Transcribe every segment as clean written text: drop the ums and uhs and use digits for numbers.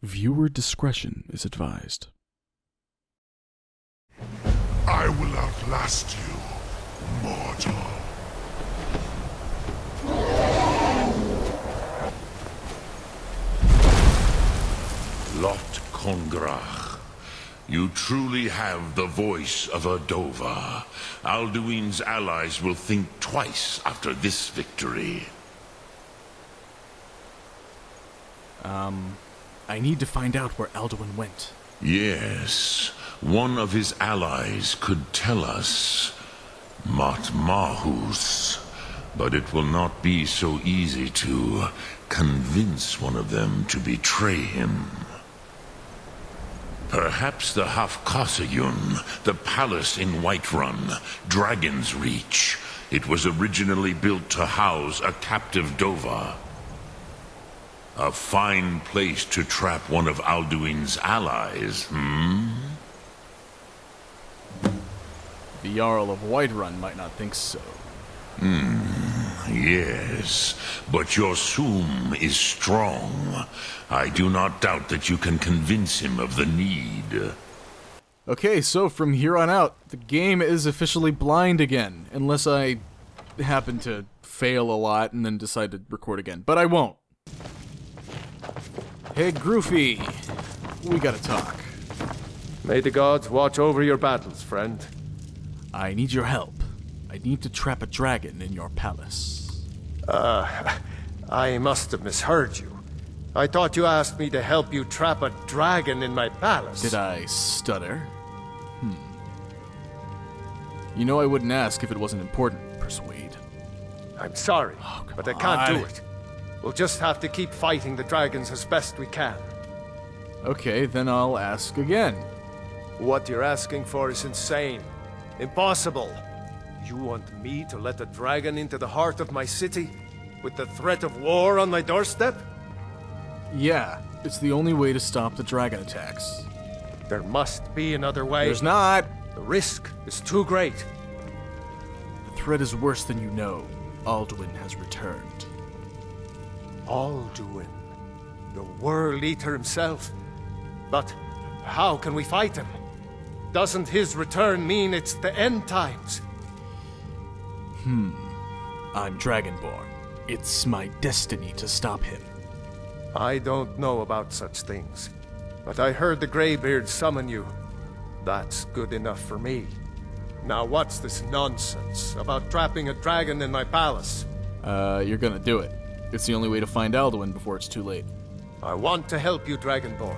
Viewer discretion is advised. I will outlast you, mortal. Lot Kongrach, you truly have the voice of a Dova. Alduin's allies will think twice after this victory. I need to find out where Alduin went. Yes, one of his allies could tell us. Matmahus. But it will not be so easy to convince one of them to betray him. Perhaps the Hafkasayun, the palace in Whiterun, Dragon's Reach. It was originally built to house a captive Dova. A fine place to trap one of Alduin's allies, The Jarl of Whiterun might not think so. Yes, but your Soom is strong. I do not doubt that you can convince him of the need. Okay, so from here on out, the game is officially blind again, unless I happen to fail a lot and then decide to record again, but I won't. Hey, Groofy, we gotta talk. May the gods watch over your battles, friend. I need your help. I need to trap a dragon in your palace. I must have misheard you. I thought you asked me to help you trap a dragon in my palace. Did I stutter? You know I wouldn't ask if it wasn't important, Persuade. I'm sorry, but I can't do it. We'll just have to keep fighting the dragons as best we can. Okay, then I'll ask again. What you're asking for is insane. Impossible. You want me to let a dragon into the heart of my city? With the threat of war on my doorstep? Yeah, it's the only way to stop the dragon attacks. There must be another way. There's not! The risk is too great. The threat is worse than you know. Alduin has returned. Alduin, the World Eater himself. But how can we fight him? Doesn't his return mean it's the end times? I'm Dragonborn. It's my destiny to stop him. I don't know about such things, but I heard the Greybeard summon you. That's good enough for me. Now what's this nonsense about trapping a dragon in my palace? You're gonna do it. It's the only way to find Alduin before it's too late. I want to help you, Dragonborn.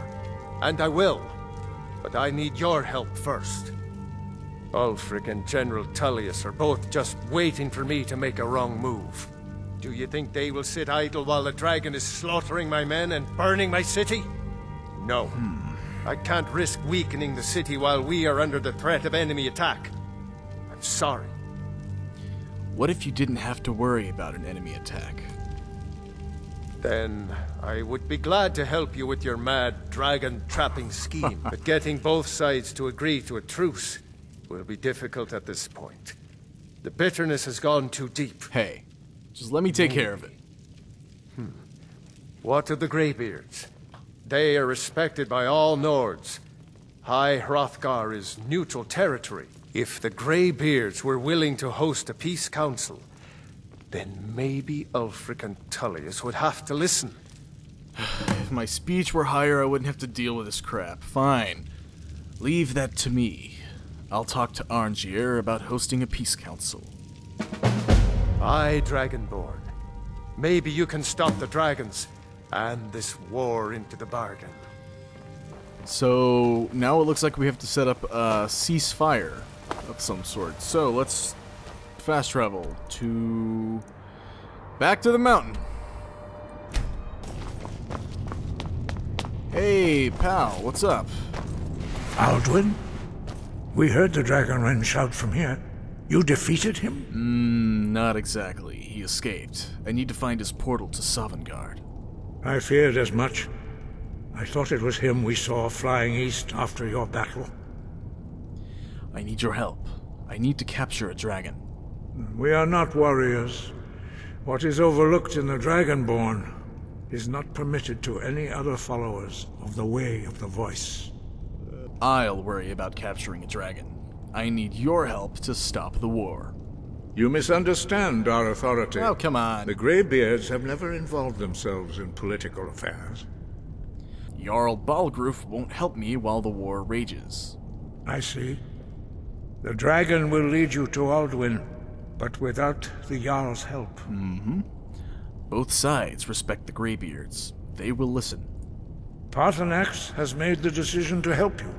And I will. But I need your help first. Ulfric and General Tullius are both just waiting for me to make a wrong move. Do you think they will sit idle while the dragon is slaughtering my men and burning my city? No. I can't risk weakening the city while we are under the threat of enemy attack. I'm sorry. What if you didn't have to worry about an enemy attack? Then I would be glad to help you with your mad dragon-trapping scheme. But getting both sides to agree to a truce will be difficult at this point. The bitterness has gone too deep. Hey, just let me take care of it. What of the Greybeards? They are respected by all Nords. High Hrothgar is neutral territory. If the Greybeards were willing to host a peace council, then maybe Ulfric and Tullius would have to listen. If my speech were higher, I wouldn't have to deal with this crap. Fine. Leave that to me. I'll talk to Arngeir about hosting a peace council. Aye, Dragonborn. Maybe you can stop the dragons, and this war into the bargain. So, now it looks like we have to set up a ceasefire of some sort. So, let's fast travel to... back to the mountain. Hey, pal, what's up? Alduin? We heard the Dragonren shout from here. You defeated him? Not exactly. He escaped. I need to find his portal to Sovngarde. I feared as much. I thought it was him we saw flying east after your battle. I need your help. I need to capture a dragon. We are not warriors. What is overlooked in the Dragonborn is not permitted to any other followers of the Way of the Voice. I'll worry about capturing a dragon. I need your help to stop the war. You misunderstand our authority. Oh, come on. The Greybeards have never involved themselves in political affairs. Jarl Balgruf won't help me while the war rages. I see. The dragon will lead you to Alduin, but without the Jarl's help. Both sides respect the Greybeards. They will listen. Paarthurnax has made the decision to help you.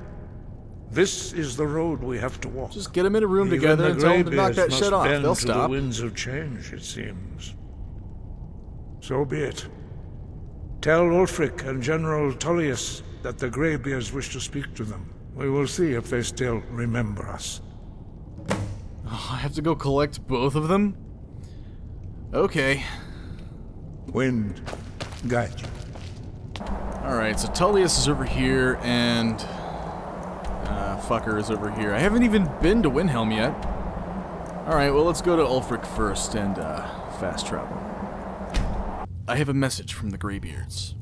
This is the road we have to walk. Just get them in a room Even together the and tell them to knock Greybeards that must shit off. bend They'll to stop. the winds of change, it seems. So be it. Tell Ulfric and General Tullius that the Greybeards wish to speak to them. We will see if they still remember us. Oh, I have to go collect both of them? Okay. Wind, guide you. Alright, so Tullius is over here, and... fucker is over here. I haven't even been to Windhelm yet. Alright, well, let's go to Ulfric first, and, fast travel. I have a message from the Greybeards.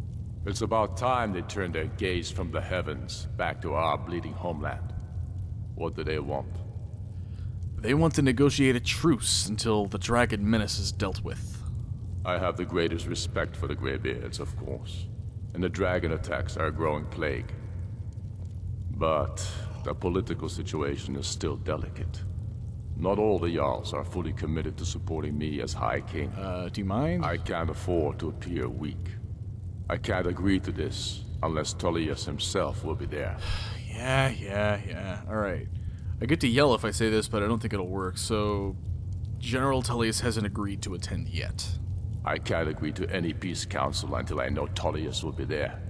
It's about time they turned their gaze from the heavens back to our bleeding homeland. What do they want? They want to negotiate a truce until the dragon menace is dealt with. I have the greatest respect for the Greybeards, of course. And the dragon attacks are a growing plague. But the political situation is still delicate. Not all the Jarls are fully committed to supporting me as High King. Do you mind? I can't afford to appear weak. I can't agree to this unless Tullius himself will be there. Yeah. Alright. I get to yell if I say this, but I don't think it'll work, so... General Tullius hasn't agreed to attend yet. I can't agree to any peace council until I know Tullius will be there.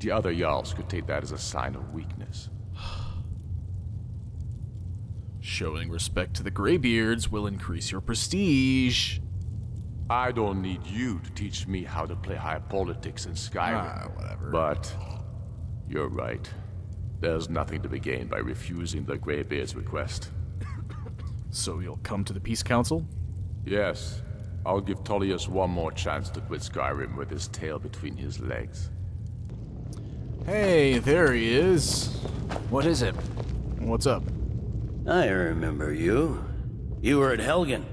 The other Jarls could take that as a sign of weakness. Showing respect to the Greybeards will increase your prestige. I don't need you to teach me how to play high politics in Skyrim. Whatever. But you're right. There's nothing to be gained by refusing the Greybeard's request. So you'll come to the Peace Council? Yes. I'll give Tullius one more chance to quit Skyrim with his tail between his legs. Hey, there he is. What is it? What's up? I remember you. You were at Helgen.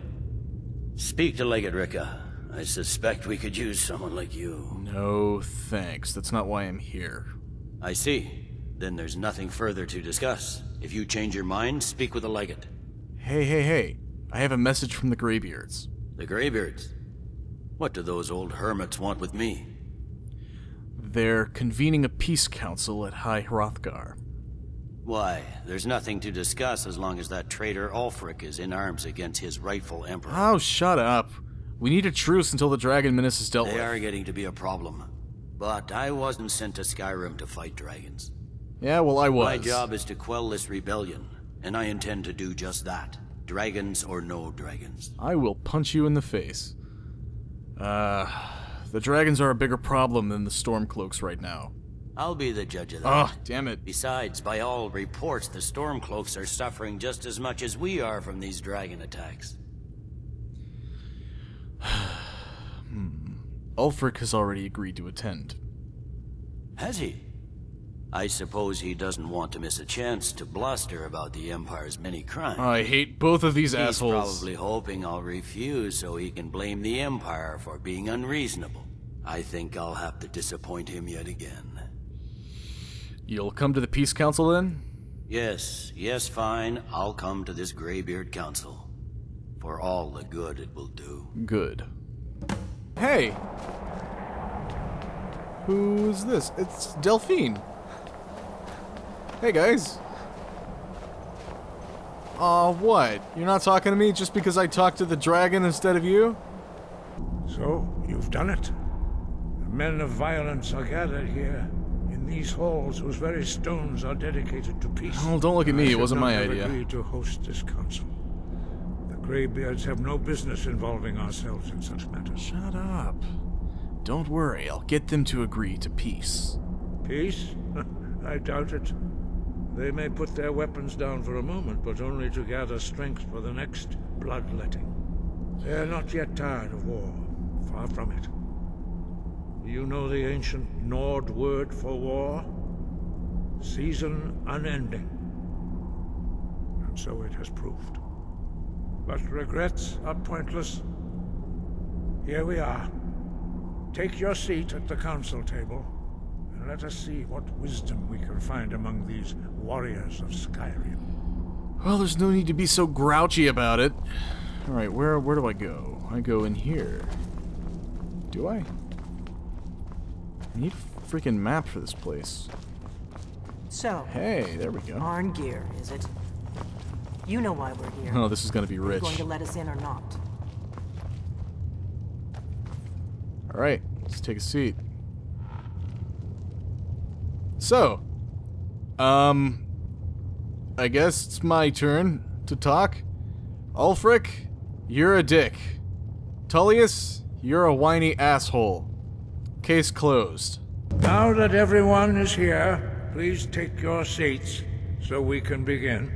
Speak to Legate Ricka. I suspect we could use someone like you. No, thanks. That's not why I'm here. I see. Then there's nothing further to discuss. If you change your mind, speak with the Legate. Hey. I have a message from the Greybeards. The Greybeards? What do those old hermits want with me? They're convening a peace council at High Hrothgar. Why, there's nothing to discuss as long as that traitor Ulfric is in arms against his rightful emperor. Oh, shut up. We need a truce until the dragon menace is dealt with. They are getting to be a problem. But I wasn't sent to Skyrim to fight dragons. Yeah, well, I was. My job is to quell this rebellion, and I intend to do just that. Dragons or no dragons. I will punch you in the face. The dragons are a bigger problem than the Stormcloaks right now. I'll be the judge of that. Oh, damn it. Besides, by all reports, the Stormcloaks are suffering just as much as we are from these dragon attacks. Ulfric has already agreed to attend. Has he? I suppose he doesn't want to miss a chance to bluster about the Empire's many crimes. I hate both of these assholes. He's probably hoping I'll refuse so he can blame the Empire for being unreasonable. I think I'll have to disappoint him yet again. You'll come to the Peace Council then? Yes, fine. I'll come to this Greybeard Council. For all the good it will do. Good. Hey! Who's this? It's Delphine. Hey guys. What? You're not talking to me just because I talked to the dragon instead of you? So, you've done it. The men of violence are gathered here, in these halls whose very stones are dedicated to peace. Oh, don't look at me. It wasn't my idea. I agreed to host this council. The Greybeards have no business involving ourselves in such matters. Shut up. Don't worry, I'll get them to agree to peace. Peace? I doubt it. They may put their weapons down for a moment, but only to gather strength for the next bloodletting. They are not yet tired of war. Far from it. You know the ancient Nord word for war? Season unending. And so it has proved. But regrets are pointless. Here we are. Take your seat at the council table, and let us see what wisdom we can find among these warriors of Skyrim. Well, there's no need to be so grouchy about it. Alright, where do I go? I go in here. Do I? I need a freaking map for this place. So, Hey, there we go. Arngeir, is it? You know why we're here. Oh, this is gonna be Are you rich. going to let us in or not? Alright, let's take a seat. So, I guess it's my turn to talk. Ulfric, you're a dick. Tullius, you're a whiny asshole. Case closed. Now that everyone is here, please take your seats so we can begin.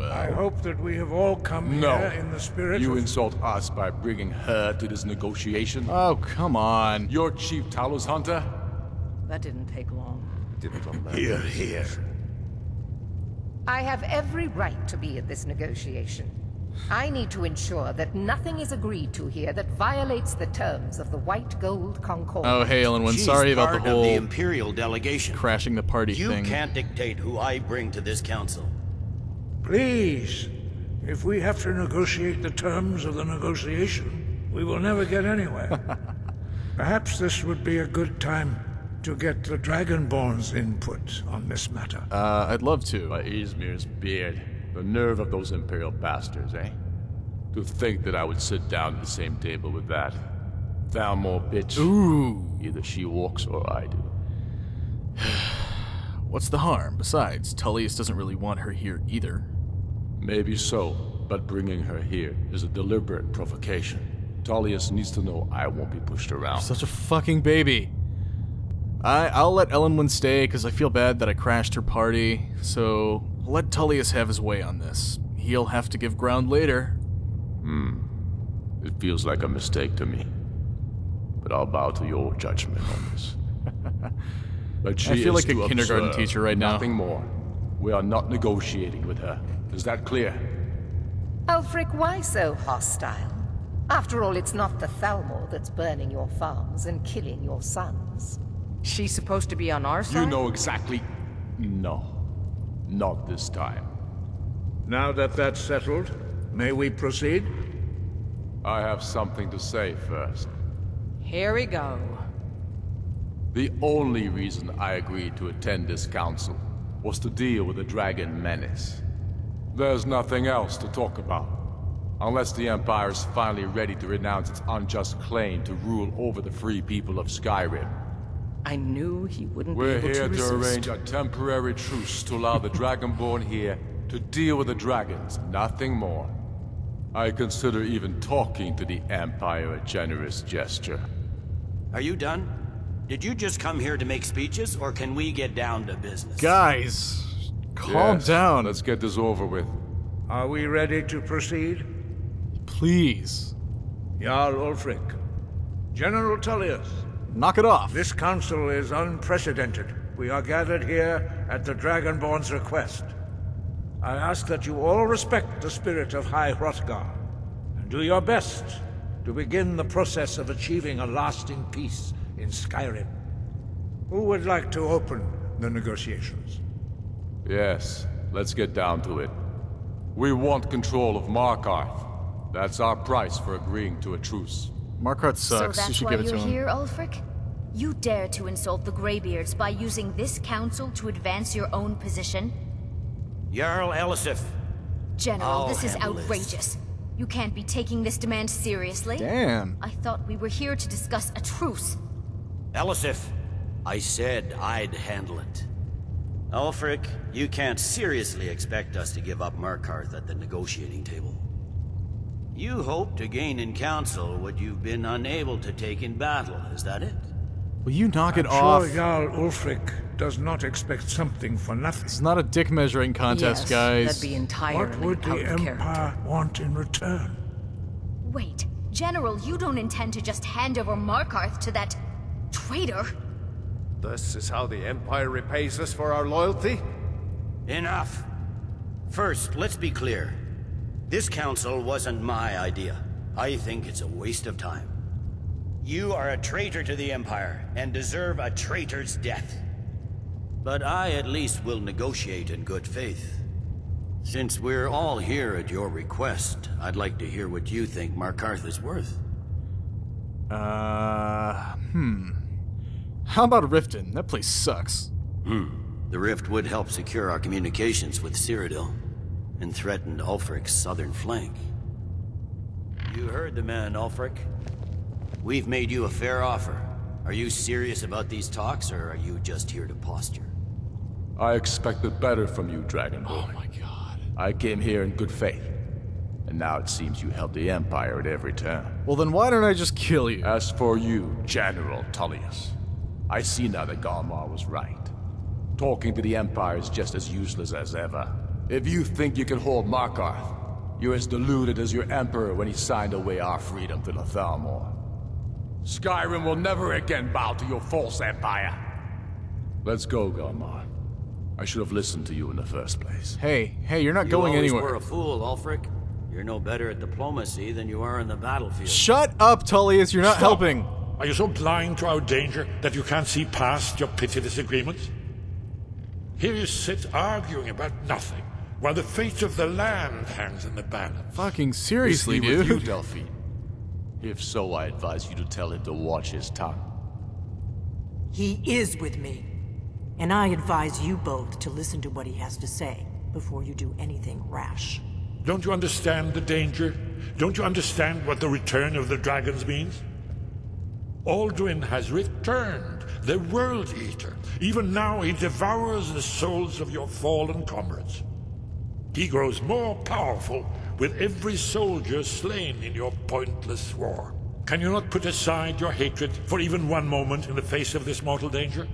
I hope that we have all come here in the spirit You of... insult us by bringing her to this negotiation? Oh, come on. You're Chief Talos Hunter? That didn't take long. Hear, hear. I have every right to be at this negotiation. I need to ensure that nothing is agreed to here that violates the terms of the White Gold Concord. Oh, hey, Elenwen, She's sorry about the part of whole the Imperial delegation. crashing the party You thing. can't dictate who I bring to this council. Please, if we have to negotiate the terms of the negotiation, we will never get anywhere. Perhaps this would be a good time to get the Dragonborn's input on this matter. I'd love to. By Izmir's beard. The nerve of those Imperial bastards, eh? To think that I would sit down at the same table with that. Thalmor bitch. Ooh. Either she walks or I do. What's the harm? Besides, Tullius doesn't really want her here either. Maybe so, but bringing her here is a deliberate provocation. Tullius needs to know I won't be pushed around. Such a fucking baby. I'll let Elenwen stay because I feel bad that I crashed her party, so let Tullius have his way on this. He'll have to give ground later. It feels like a mistake to me. But I'll bow to your judgment on this. But she I feel is like a to kindergarten observe, teacher right now. Nothing more. We are not negotiating with her. Is that clear? Ulfric, why so hostile? After all, it's not the Thalmor that's burning your farms and killing your sons. She's supposed to be on our side? You know exactly... No. Not this time. Now that that's settled, may we proceed? I have something to say first. Here we go. The only reason I agreed to attend this council was to deal with the dragon menace. There's nothing else to talk about. Unless the Empire is finally ready to renounce its unjust claim to rule over the free people of Skyrim. I knew he wouldn't be We're able here to resist. to arrange a temporary truce to allow the Dragonborn here to deal with the dragons, nothing more. I consider even talking to the Empire a generous gesture. Are you done? Did you just come here to make speeches, or can we get down to business? Guys, calm Yes, down. Let's get this over with. Are we ready to proceed? Please. Jarl Ulfric, General Tullius, Knock it off. this council is unprecedented. We are gathered here at the Dragonborn's request. I ask that you all respect the spirit of High Hrothgar, and do your best to begin the process of achieving a lasting peace in Skyrim. Who would like to open the negotiations? Yes, let's get down to it. We want control of Markarth. That's our price for agreeing to a truce. Markarth So sucks. You that's should why give it you're to him. here, Ulfric? You dare to insult the Greybeards by using this council to advance your own position? Jarl Elisif. General, I'll this is handle this. outrageous. You can't be taking this demand seriously. Damn. I thought we were here to discuss a truce. Elisif, I said I'd handle it. Ulfric, you can't seriously expect us to give up Markarth at the negotiating table. You hope to gain in council what you've been unable to take in battle, is that it? Will you knock it I'm off? sure Jarl Ulfric does not expect something for nothing. It's not a dick measuring contest, Yes, guys. that'd be entirely What would out the of character. Empire want in return? Wait, General, you don't intend to just hand over Markarth to that traitor? This is how the Empire repays us for our loyalty? Enough. First, let's be clear. This council wasn't my idea. I think it's a waste of time. You are a traitor to the Empire, and deserve a traitor's death. But I at least will negotiate in good faith. Since we're all here at your request, I'd like to hear what you think Markarth is worth. How about Riften? That place sucks. The rift would help secure our communications with Cyrodiil, and threatened Ulfric's southern flank. You heard the man, Ulfric. We've made you a fair offer. Are you serious about these talks, or are you just here to posture? I expected better from you, Dragonborn. Oh my god. I came here in good faith. And now it seems you help the Empire at every turn. Well then why don't I just kill you? As for you, General Tullius, I see now that Galmar was right. Talking to the Empire is just as useless as ever. If you think you can hold Markarth, you're as deluded as your Emperor when he signed away our freedom to the Thalmor. Skyrim will never again bow to your false empire. Let's go, Galmar. I should have listened to you in the first place. Hey, you're not going anywhere. You always were a fool, Ulfric. You're no better at diplomacy than you are in the battlefield. Shut up, Tullius, you're not helping. Are you so blind to our danger that you can't see past your pitiless agreements? Here you sit arguing about nothing, while the fate of the land hangs in the balance. Fucking seriously, Is he dude. with you, Delphine? If so, I advise you to tell him to watch his tongue. He is with me. And I advise you both to listen to what he has to say before you do anything rash. Don't you understand the danger? Don't you understand what the return of the dragons means? Alduin has returned, the World Eater. Even now he devours the souls of your fallen comrades. He grows more powerful with every soldier slain in your pointless war. Can you not put aside your hatred for even one moment in the face of this mortal danger?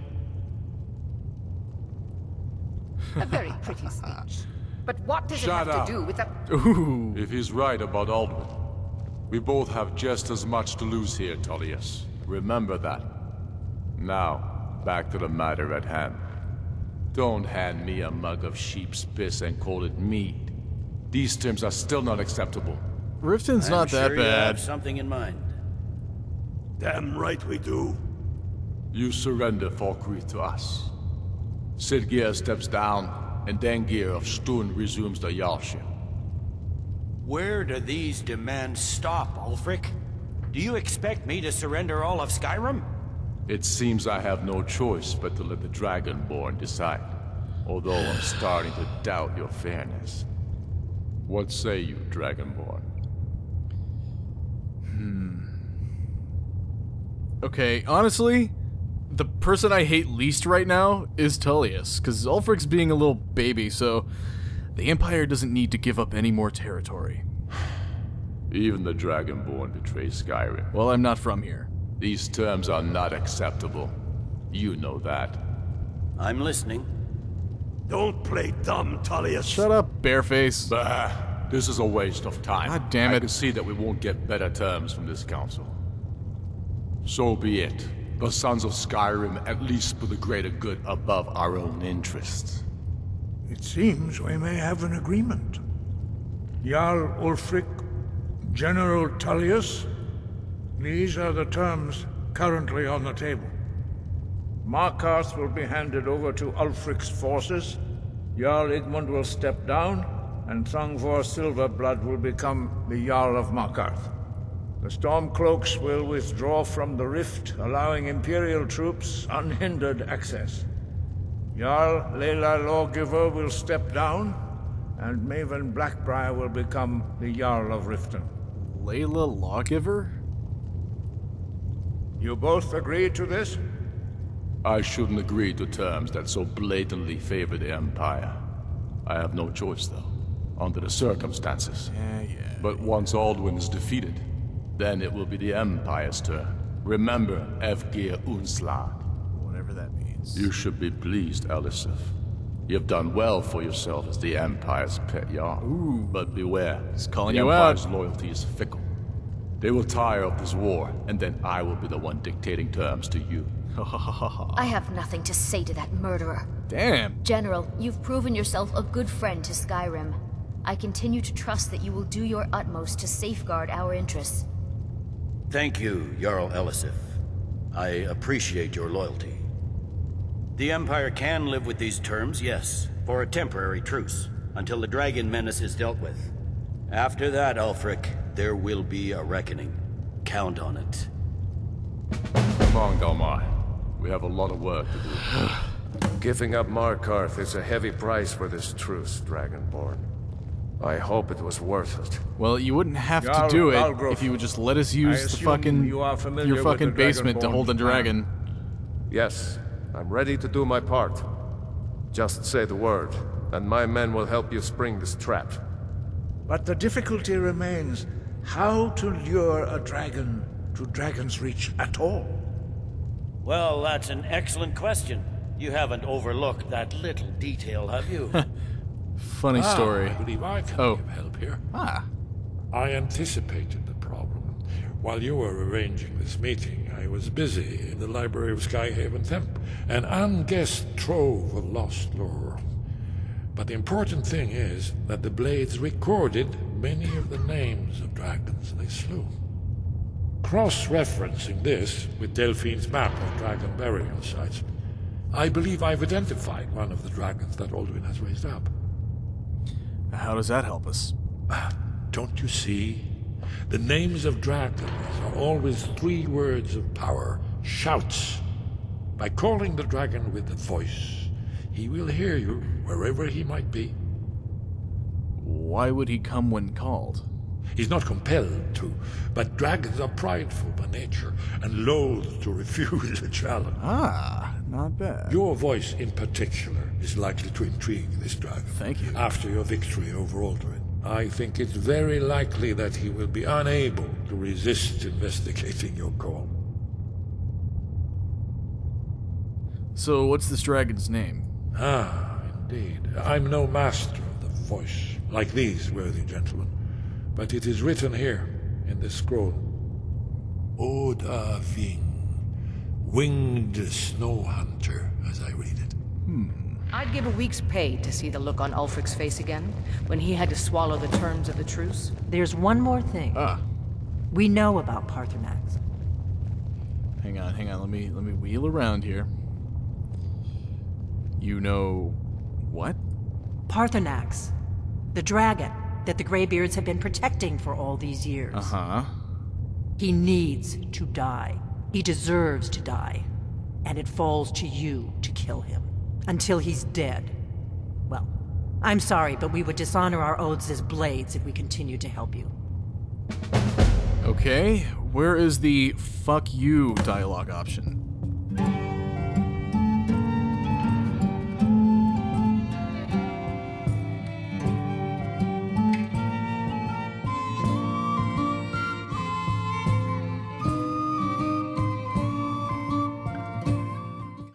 A very pretty speech. But what does Shut it have up. to do with the... Ooh. If he's right about Alduin, we both have just as much to lose here, Tullius. Remember that. Now, back to the matter at hand. Don't hand me a mug of sheep's piss and call it mead. These terms are still not acceptable. Riften's not that I'm sure you have bad. something in mind. Damn right we do. You surrender Falkreath to us. Sidgeir steps down, and Dengir of Stun resumes the Jarlship. Where do these demands stop, Ulfric? Do you expect me to surrender all of Skyrim? It seems I have no choice but to let the Dragonborn decide. Although I'm starting to doubt your fairness. What say you, Dragonborn? Okay, honestly, the person I hate least right now is Tullius, because Ulfric's being a little baby, so the Empire doesn't need to give up any more territory. Even the Dragonborn betray Skyrim. Well, I'm not from here. These terms are not acceptable. You know that. I'm listening. Don't play dumb, Tullius. Shut up, bareface. Bah, this is a waste of time. God damn it. I can see that we won't get better terms from this council. So be it. The Sons of Skyrim at least put the greater good above our own interests. It seems we may have an agreement. Jarl Ulfric, General Tullius, these are the terms currently on the table. Markarth will be handed over to Ulfric's forces, Jarl Igmund will step down, and Thongvor Silverblood will become the Jarl of Markarth. The Stormcloaks will withdraw from the rift, allowing Imperial troops unhindered access. Jarl Layla Lawgiver will step down, and Maven Blackbriar will become the Jarl of Riften. Layla Lawgiver? You both agree to this? I shouldn't agree to terms that so blatantly favor the Empire. I have no choice, though, under the circumstances. Yeah. But once Alduin is defeated, then it will be the Empire's turn. Remember Evgir Unslag. Whatever that means. You should be pleased, Elisif. You've done well for yourself as the Empire's pet Jarl. Ooh. But beware. He's calling the you out. Empire's loyalty is fickle. They will tire of this war, and then I will be the one dictating terms to you. I have nothing to say to that murderer. Damn. General, you've proven yourself a good friend to Skyrim. I continue to trust that you will do your utmost to safeguard our interests. Thank you, Jarl Elisif. I appreciate your loyalty. The Empire can live with these terms, yes, for a temporary truce, until the dragon menace is dealt with. After that, Ulfric, there will be a reckoning. Count on it. Come on, Galmar. We have a lot of work to do. Giving up Markarth is a heavy price for this truce, Dragonborn. I hope it was worth it. Well, you wouldn't have to do it if you would just let us use the fucking your fucking basement to hold a dragon. Yes, I'm ready to do my part. Just say the word, and my men will help you spring this trap. But the difficulty remains how to lure a dragon to Dragon's Reach at all. Well, that's an excellent question. You haven't overlooked that little detail, have you? Funny story. I believe I can give help here. I anticipated the problem. While you were arranging this meeting, I was busy in the library of Skyhaven Temp, an unguessed trove of lost lore. But the important thing is that the Blades recorded many of the names of dragons they slew. Cross-referencing this with Delphine's map of dragon burial sites, I believe I've identified one of the dragons that Alduin has raised up. How does that help us? Don't you see? The names of dragons are always 3 words of power, shouts. By calling the dragon with the voice, he will hear you wherever he might be. Why would he come when called? He's not compelled to, but dragons are prideful by nature and loath to refuse a challenge. Not bad. Your voice in particular is likely to intrigue this dragon. Thank you. After your victory over Alduin, I think it's very likely that he will be unable to resist investigating your call. So what's this dragon's name? Indeed. I'm no master of the voice, like these worthy gentlemen. But it is written here, in this scroll. Oda Ving, winged snow hunter, as I read it. I'd give a week's pay to see the look on Ulfric's face again, when he had to swallow the terms of the truce. There's one more thing. We know about Paarthurnax. Hang on, let me wheel around here. You know what? Paarthurnax, the dragon that the Greybeards have been protecting for all these years. He needs to die. He deserves to die. And it falls to you to kill him. Until he's dead. Well, I'm sorry, but we would dishonor our oaths as Blades if we continued to help you. Okay, where is the fuck you dialogue option?